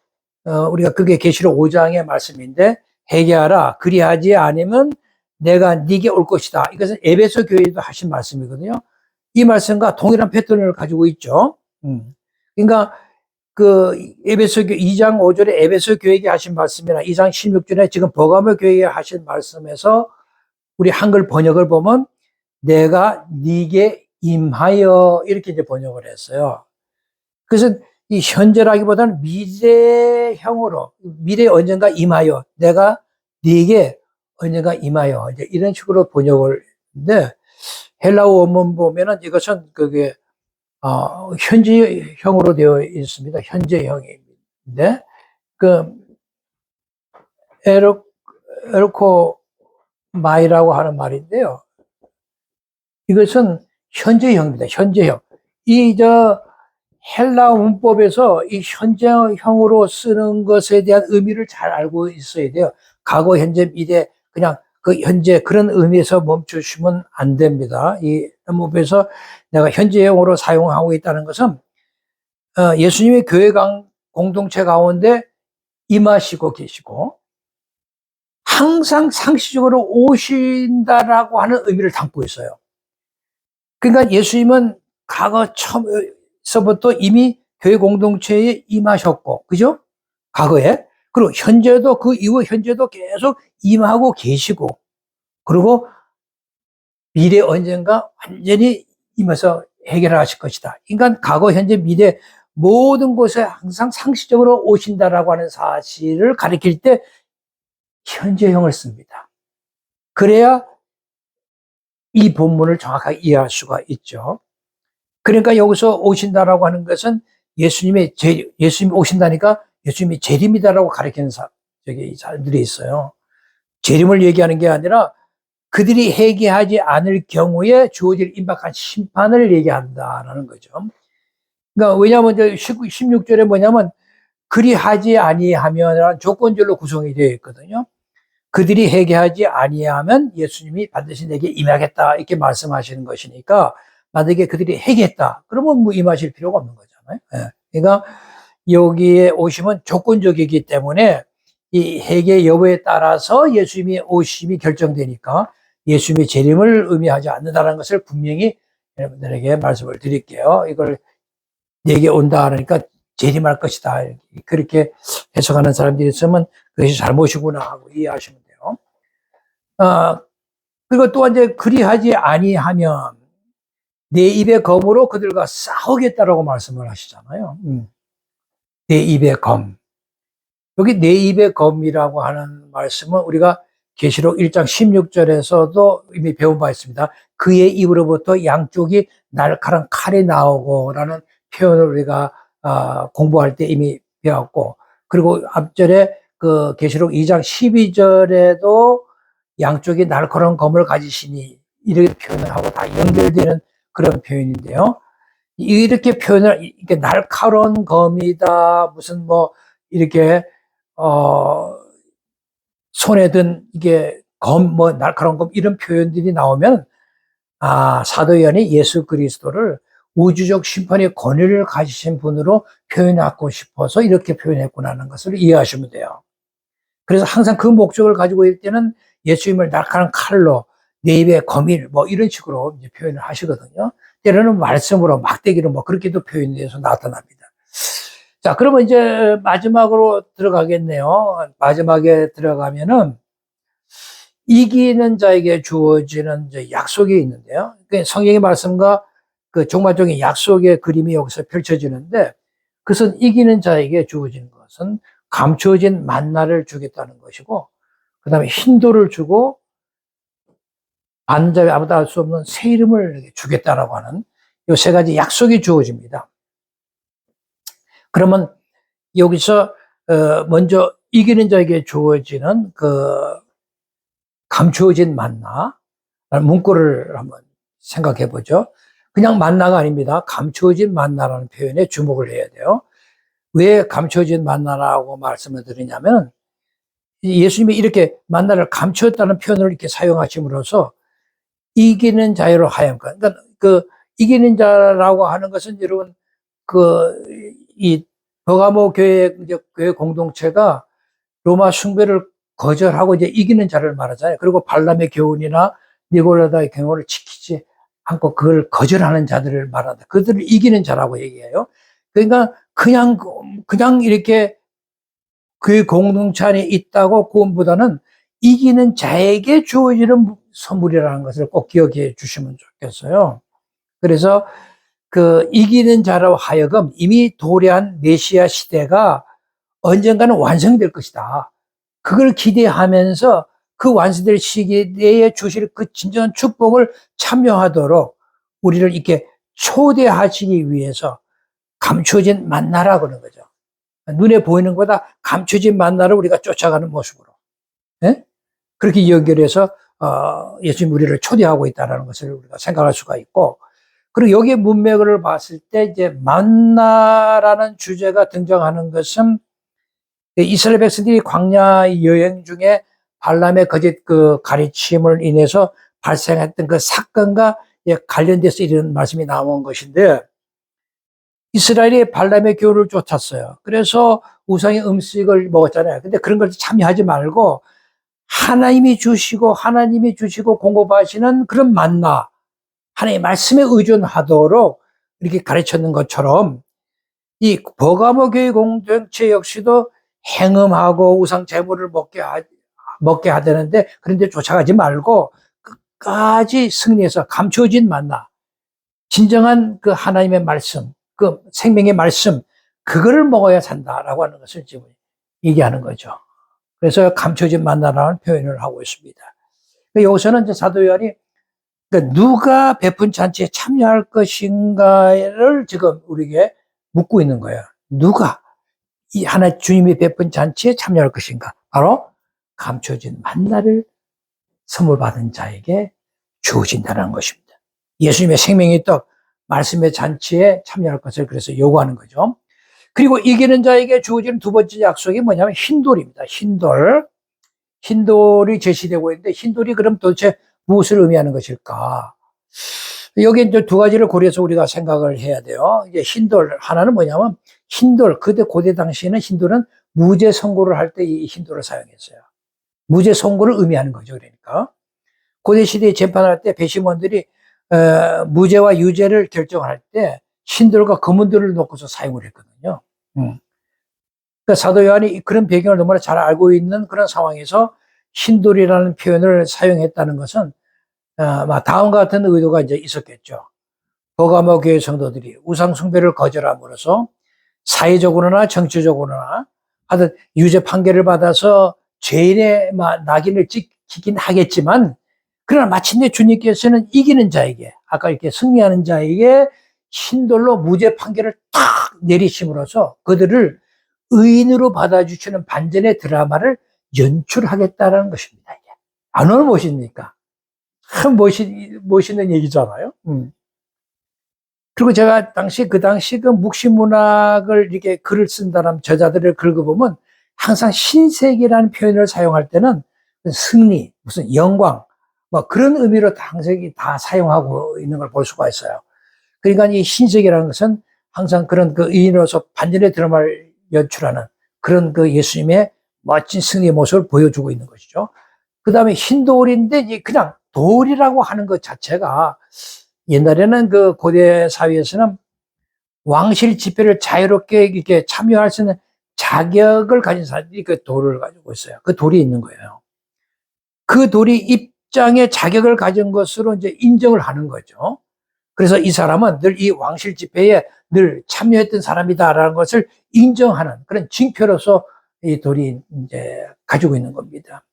우리가 그게 계시록 5장의 말씀인데 회개하라 그리하지 않으면 내가 네게 올 것이다. 이것은 에베소 교회에도 하신 말씀이거든요. 이 말씀과 동일한 패턴을 가지고 있죠. 그러니까 그 에베소 2장 5절에 에베소 교회에게 하신 말씀이나 2장 16절에 지금 버가모 교회에 하신 말씀에서 우리 한글 번역을 보면 내가 네게 임하여 이렇게 이제 번역을 했어요. 그래서 이 현재라기보다는 미래형으로 미래 언젠가 임하여 내가 네게 언젠가 임하여 이제 이런 식으로 번역을 했는데 헬라어 원문 보면은 이것은 그게 현재형으로 되어 있습니다. 현재형인데, 그, 에르코 마이라고 하는 말인데요. 이것은 현재형입니다. 현재형. 헬라 문법에서 이 현재형으로 쓰는 것에 대한 의미를 잘 알고 있어야 돼요. 과거, 현재, 미래, 그냥 그 현재 그런 의미에서 멈추시면 안 됩니다. 이 문법에서 내가 현재형으로 사용하고 있다는 것은 예수님의 교회 공동체 가운데 임하시고 계시고 항상 상시적으로 오신다라고 하는 의미를 담고 있어요. 그러니까 예수님은 과거 처음서부터 이미 교회 공동체에 임하셨고, 그죠? 과거에. 그리고 현재도, 그 이후 현재도 계속 임하고 계시고, 그리고 미래 언젠가 완전히 임해서 해결하실 것이다. 그러니까 과거, 현재, 미래 모든 곳에 항상 상시적으로 오신다라고 하는 사실을 가리킬 때 현재형을 씁니다. 그래야 이 본문을 정확하게 이해할 수가 있죠. 그러니까 여기서 오신다라고 하는 것은 예수님이 오신다니까 예수님이 재림이다라고 가르치는 사람들이 있어요. 재림을 얘기하는 게 아니라 그들이 회개하지 않을 경우에 주어질 임박한 심판을 얘기한다라는 거죠. 그러니까 왜냐하면 16절에 뭐냐면 그리하지 아니하면 조건절로 구성이 되어 있거든요. 그들이 회개하지 아니하면 예수님이 반드시 내게 임하겠다 이렇게 말씀하시는 것이니까 만약에 그들이 회개했다 그러면 뭐 임하실 필요가 없는 거잖아요. 예. 그러니까 여기에 오시면 조건적이기 때문에 이 회개 여부에 따라서 예수님이 오심이 결정되니까 예수님의 재림을 의미하지 않는다는 것을 분명히 여러분들에게 말씀을 드릴게요. 이걸 내게 온다 하니까 재림할 것이다 그렇게 해석하는 사람들이 있으면 그것이 잘못이구나 하고 이해하시면 돼요. 그리고 또 이제 그리하지 아니하면 내 입의 검으로 그들과 싸우겠다라고 말씀을 하시잖아요. 내 입의 검. 여기 내 입의 검이라고 하는 말씀은 우리가 계시록 1장 16절에서도 이미 배운 바 있습니다. 그의 입으로부터 양쪽이 날카로운 칼이 나오고라는 표현을 우리가 공부할 때 이미 배웠고, 그리고 앞절에 그 계시록 2장 12절에도 양쪽이 날카로운 검을 가지시니 이렇게 표현을 하고 다 연결되는 그런 표현인데요. 이렇게 표현을 이렇게 날카로운 검이다 무슨 뭐 이렇게 손에 든 이게 뭐 날카로운 검 이런 표현들이 나오면 사도 요한이 예수 그리스도를 우주적 심판의 권위를 가지신 분으로 표현하고 싶어서 이렇게 표현했구나는 것을 이해하시면 돼요. 그래서 항상 그 목적을 가지고 있을 때는 예수님을 날카로운 칼로 내 입에 검일 뭐 이런 식으로 이제 표현을 하시거든요. 때로는 말씀으로 막대기로 뭐 그렇게도 표현돼서 나타납니다. 자, 그러면 이제 마지막으로 들어가겠네요. 마지막에 들어가면은 이기는 자에게 주어지는 이제 약속이 있는데요. 성경의 말씀과 그 종말적인 약속의 그림이 여기서 펼쳐지는데 그것은 이기는 자에게 주어지는 것은 감추어진 만나를 주겠다는 것이고 그 다음에 흰돌을 주고 받는 자가 아무도 알 수 없는 새 이름을 주겠다라고 하는 이 세 가지 약속이 주어집니다. 그러면 여기서 먼저 이기는 자에게 주어지는 그 감추어진 만나 문구를 한번 생각해 보죠. 그냥 만나가 아닙니다. 감추어진 만나라는 표현에 주목을 해야 돼요. 왜 감추어진 만나라고 말씀을 드리냐면 예수님이 이렇게 만나를 감추었다는 표현을 이렇게 사용하심으로써 이기는 자로 하여금 그러니까 그 이기는 자라고 하는 것은 여러분 이 버가모 교회 공동체가 로마 숭배를 거절하고 이제 이기는 자를 말하잖아요. 그리고 발람의 교훈이나 니고라다의 경우를 지키지 않고 그걸 거절하는 자들을 말한다. 그들을 이기는 자라고 얘기해요. 그러니까 그냥 이렇게 그 공동체 안에 있다고 구원보다는 이기는 자에게 주어지는 선물이라는 것을 꼭 기억해 주시면 좋겠어요. 그래서 그 이기는 자로 하여금 이미 도래한 메시아 시대가 언젠가는 완성될 것이다. 그걸 기대하면서 그 완성될 시기에 주실 그 진정한 축복을 참여하도록 우리를 이렇게 초대하시기 위해서 감춰진 만나라고 하는 거죠. 눈에 보이는 것보다 감춰진 만나를 우리가 쫓아가는 모습으로. 예? 그렇게 연결해서 예수님 우리를 초대하고 있다는 것을 우리가 생각할 수가 있고, 그리고 여기에 문맥을 봤을 때 이제 만나라는 주제가 등장하는 것은 이스라엘 백성들이 광야 여행 중에 발람의 거짓 그 가르침을 인해서 발생했던 그 사건과 관련돼서 이런 말씀이 나온 것인데, 이스라엘이 발람의 교훈을 쫓았어요. 그래서 우상의 음식을 먹었잖아요. 근데 그런 걸 참여하지 말고 하나님이 주시고 공급하시는 그런 만나, 하나님의 말씀에 의존하도록 이렇게 가르쳤는 것처럼 이 버가모 교회 공동체 역시도 행음하고 우상 제물을 먹게 하되는데, 그런데 쫓아가지 말고 끝까지 승리해서 감춰진 만나, 진정한 그 하나님의 말씀, 그 생명의 말씀, 그거를 먹어야 산다라고 하는 것을 지금 얘기하는 거죠. 그래서 감춰진 만나라는 표현을 하고 있습니다. 여기서는 이제 사도 요한이 누가 베푼 잔치에 참여할 것인가를 지금 우리에게 묻고 있는 거예요. 누가 이 하나 주님이 베푼 잔치에 참여할 것인가? 바로 감춰진 만나를 선물 받은 자에게 주어진다는 것입니다. 예수님의 생명의 떡, 말씀의 잔치에 참여할 것을 그래서 요구하는 거죠. 그리고 이기는 자에게 주어지는 두 번째 약속이 뭐냐면 흰돌입니다. 흰돌이 제시되고 있는데, 흰돌이 그럼 도대체 무엇을 의미하는 것일까? 여기 이제 두 가지를 고려해서 우리가 생각을 해야 돼요. 이제 흰돌, 하나는 뭐냐면 고대 당시에는 흰돌은 무죄 선고를 할 때 이 흰돌을 사용했어요. 무죄 선고를 의미하는 거죠. 그러니까 고대 시대에 재판할 때 배심원들이 무죄와 유죄를 결정할 때 흰돌과 검은돌을 놓고서 사용을 했거든요. 그러니까 사도 요한이 그런 배경을 너무나 잘 알고 있는 그런 상황에서 흰돌이라는 표현을 사용했다는 것은 다음과 같은 의도가 이제 있었겠죠. 버가모 교회 성도들이 우상 숭배를 거절함으로써 사회적으로나 정치적으로나 하여튼 유죄 판결을 받아서 죄인의 낙인을 찍히긴 하겠지만, 그러나 마침내 주님께서는 이기는 자에게, 아까 이렇게 승리하는 자에게 흰돌로 무죄 판결을 딱 내리심으로써 그들을 의인으로 받아주시는 반전의 드라마를 연출하겠다는 것입니다. 얼마나 멋있습니까? 참 멋있는 얘기잖아요. 그리고 제가 그 당시 그 묵시문학을 이렇게 글을 쓴 사람, 저자들을 긁어보면 항상 신세계라는 표현을 사용할 때는 승리, 무슨 영광, 뭐 그런 의미로 항상 다 사용하고 있는 걸 볼 수가 있어요. 그러니까 이 신세계라는 것은 항상 그런 그 의인으로서 반전의 드라마를 연출하는 그런 그 예수님의 멋진 승리의 모습을 보여주고 있는 것이죠. 그 다음에 흰돌인데 그냥 돌이라고 하는 것 자체가, 옛날에는 그 고대 사회에서는 왕실 집회를 자유롭게 이렇게 참여할 수 있는 자격을 가진 사람들이 그 돌을 가지고 있어요. 그 돌이 있는 거예요. 그 돌이 입장의 자격을 가진 것으로 이제 인정을 하는 거죠. 그래서 이 사람은 늘 이 왕실 집회에 늘 참여했던 사람이다라는 것을 인정하는 그런 징표로서 이 돌이 이제 가지고 있는 겁니다.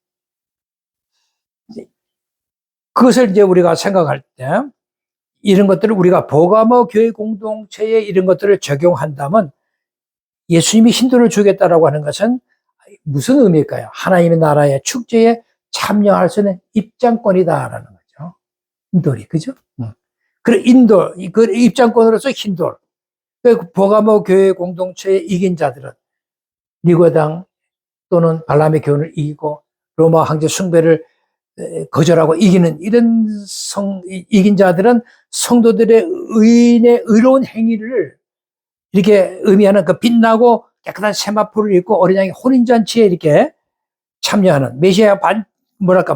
그것을 이제 우리가 생각할 때 이런 것들을 우리가 버가모 교회 공동체에 이런 것들을 적용한다면, 예수님이 흰돌을 주겠다라고 하는 것은 무슨 의미일까요? 하나님의 나라의 축제에 참여할 수 있는 입장권이다라는 거죠. 흰돌이, 그죠? 그래, 그 입장권으로서 흰돌. 그 버가모 교회 공동체에 이긴 자들은 니고당 또는 발람의 교훈을 이기고 로마 황제 숭배를 거절하고 이기는 이긴 자들은 성도들의 의인의 의로운 행위를 이렇게 의미하는 그 빛나고 깨끗한 세마포를 입고 어린 양의 혼인잔치에 이렇게 참여하는 메시아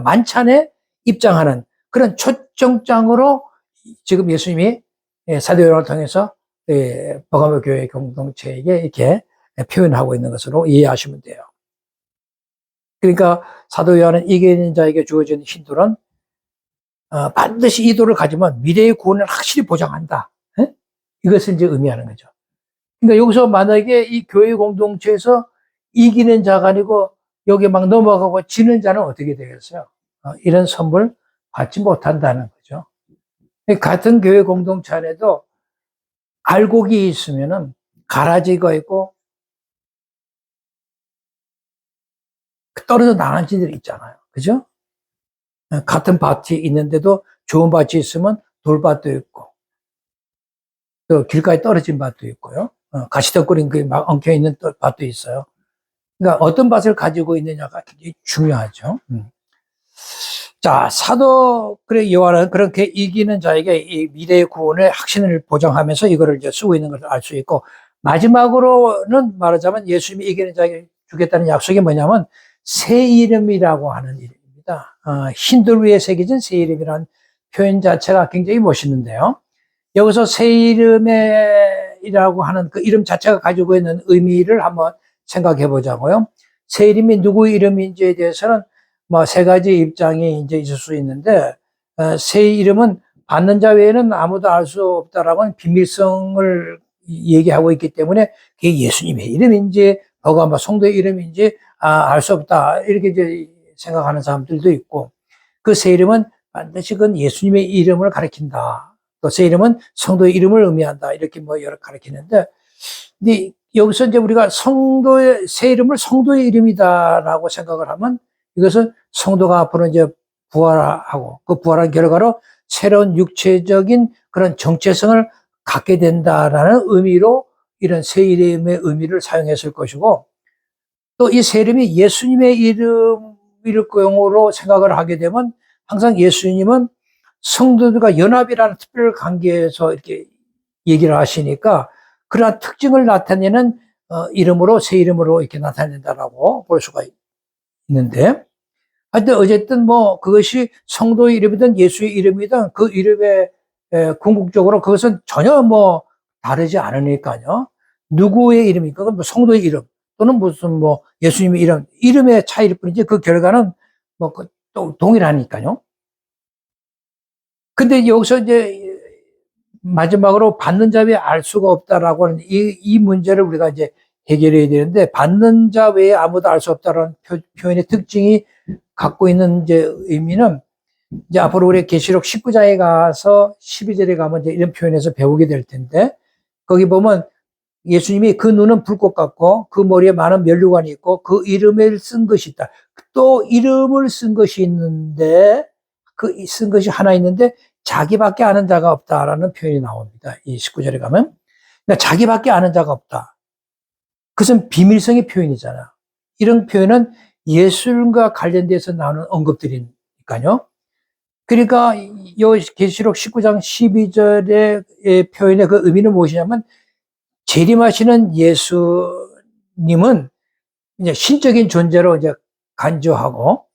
만찬에 입장하는 그런 초청장으로 지금 예수님이 사도 요한을 통해서 버가모 교회 공동체에게 이렇게 표현하고 있는 것으로 이해하시면 돼요. 그러니까 사도 요한은 이기는 자에게 주어진 흰돌은 반드시 이 돌을 가지면 미래의 구원을 확실히 보장한다. 이것을 이제 의미하는 거죠. 그러니까 여기서 만약에 이 교회 공동체에서 이기는 자가 아니고 여기 막 넘어가고 지는 자는 어떻게 되겠어요? 이런 선물 받지 못한다는 거죠. 같은 교회 공동체 안에도 알곡이 있으면은 가라지가 있고 떨어져 나가는 지들이 있잖아요. 그죠? 같은 밭이 있는데도 좋은 밭이 있으면 돌밭도 있고, 또 길가에 떨어진 밭도 있고요. 가시덕거린 그 막 엉켜 있는 밭도 있어요. 그러니까 어떤 밭을 가지고 있느냐가 굉장히 중요하죠. 자, 사도 그래 요한은 그렇게 이기는 자에게 이 미래의 구원의 확신을 보장하면서 이거를 이제 쓰고 있는 것을 알 수 있고, 마지막으로는 말하자면 예수님이 이기는 자에게 주겠다는 약속이 뭐냐면 새 이름이라고 하는 이름입니다. 흰돌 위에 새겨진 새 이름이라는 표현 자체가 굉장히 멋있는데요. 여기서 새 이름이라고 하는 그 이름 자체가 가지고 있는 의미를 한번 생각해 보자고요. 새 이름이 누구 이름인지에 대해서는 뭐 세 가지 입장이 이제 있을 수 있는데, 새 이름은 받는 자 외에는 아무도 알 수 없다라고 하는 비밀성을 얘기하고 있기 때문에 그게 예수님의 이름인지 버가모 성도의 이름인지 알 수 없다, 이렇게 이제 생각하는 사람들도 있고, 그 새 이름은 반드시 그건 예수님의 이름을 가리킨다, 또 새 이름은 성도의 이름을 의미한다, 이렇게 뭐 여러 가리키는데, 근데 여기서 이제 우리가 성도의 새 이름을 성도의 이름이다라고 생각을 하면 이것은 성도가 앞으로 이제 부활하고 그 부활한 결과로 새로운 육체적인 그런 정체성을 갖게 된다라는 의미로 이런 새 이름의 의미를 사용했을 것이고, 또 이 새 이름이 예수님의 이름일 경우로 생각을 하게 되면 항상 예수님은 성도들과 연합이라는 특별 관계에서 이렇게 얘기를 하시니까 그러한 특징을 나타내는 이름으로, 새 이름으로 이렇게 나타낸다라고 볼 수가 있는데, 하여튼 어쨌든 뭐 그것이 성도의 이름이든 예수의 이름이든 그 이름에 궁극적으로 그것은 전혀 뭐 다르지 않으니까요. 누구의 이름입니까? 그건 뭐 성도의 이름 또는 무슨 뭐 예수님의 이름, 이름의 차이일 뿐이지 그 결과는 뭐 또 동일하니까요. 근데 여기서 이제 마지막으로 받는 자 외에 알 수가 없다라고 하는 이 문제를 우리가 이제 해결해야 되는데, 받는 자 외에 아무도 알 수 없다라는 표현의 특징이 갖고 있는 이제 의미는 이제 앞으로 우리 계시록 19장에 가서 12절에 가면 이제 이런 표현에서 배우게 될 텐데, 거기 보면 예수님이 그 눈은 불꽃 같고 그 머리에 많은 면류관이 있고 그 이름을 쓴 것이 있다. 또 이름을 쓴 것이 있는데, 그 쓴 것이 하나 있는데 자기밖에 아는 자가 없다라는 표현이 나옵니다. 이 19절에 가면. 그러니까 자기밖에 아는 자가 없다. 그것은 비밀성의 표현이잖아. 이런 표현은 예술과 관련돼서 나오는 언급들이니까요. 그러니까 요 계시록 19장 12절의 표현의 그 의미는 무엇이냐면, 재림하시는 예수님은 이제 신적인 존재로 이제 간주하고,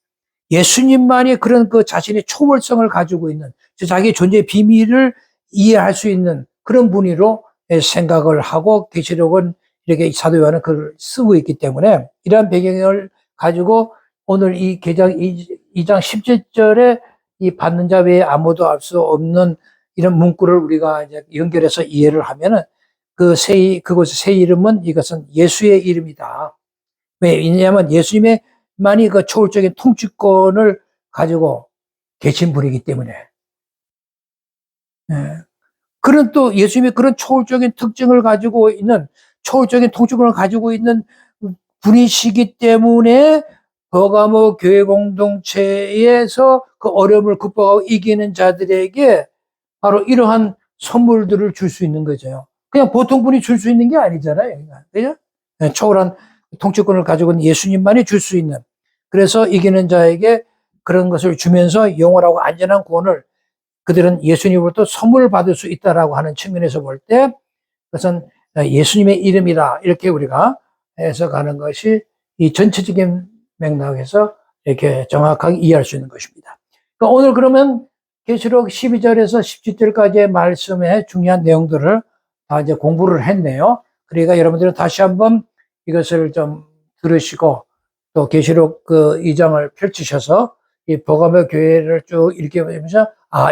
예수님만이 그런 그 자신의 초월성을 가지고 있는, 자기의 존재의 비밀을 이해할 수 있는 그런 분으로 생각을 하고 계시록은 이렇게 사도 요한은 글을 쓰고 있기 때문에, 이러한 배경을 가지고 오늘 이 계장 2장 17절에 이 받는 자 외에 아무도 알 수 없는 이런 문구를 우리가 이제 연결해서 이해를 하면은 그곳의 새 이름은 이것은 예수의 이름이다. 왜냐하면 예수님만이 그 초월적인 통치권을 가지고 계신 분이기 때문에. 그런 또 예수님의 그런 초월적인 특징을 가지고 있는, 초월적인 통치권을 가지고 있는 분이시기 때문에 버가모 교회 공동체에서 그 어려움을 극복하고 이기는 자들에게 바로 이러한 선물들을 줄 수 있는 거죠. 그냥 보통 분이 줄 수 있는 게 아니잖아요. 그죠? 초월한 통치권을 가지고 있는 예수님만이 줄 수 있는. 그래서 이기는 자에게 그런 것을 주면서 영원하고 안전한 구원을 그들은 예수님으로부터 선물을 받을 수 있다라고 하는 측면에서 볼 때, 그것은 예수님의 이름이다, 이렇게 우리가 해석하는 것이 이 전체적인 맥락에서 이렇게 정확하게 이해할 수 있는 것입니다. 그러니까 오늘 그러면 계시록 12절에서 17절까지의 말씀의 중요한 내용들을 다 이제 공부를 했네요. 그러니까 여러분들은 다시 한번 이것을 좀 들으시고 또 계시록 그 2장을 펼치셔서 이 버가모 교회를 쭉 읽어보면서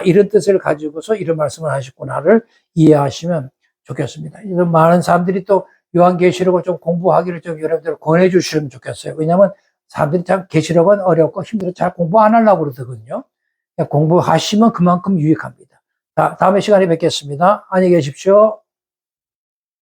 이런 뜻을 가지고서 이런 말씀을 하셨구나를 이해하시면 좋겠습니다. 많은 사람들이 또 요한계시록을 좀 공부하기를 좀 여러분들 권해 주시면 좋겠어요. 왜냐하면 사람들이 참 계시록은 어렵고 힘들어 잘 공부 안 하려고 그러거든요. 공부하시면 그만큼 유익합니다. 다음에 시간에 뵙겠습니다. 안녕히 계십시오.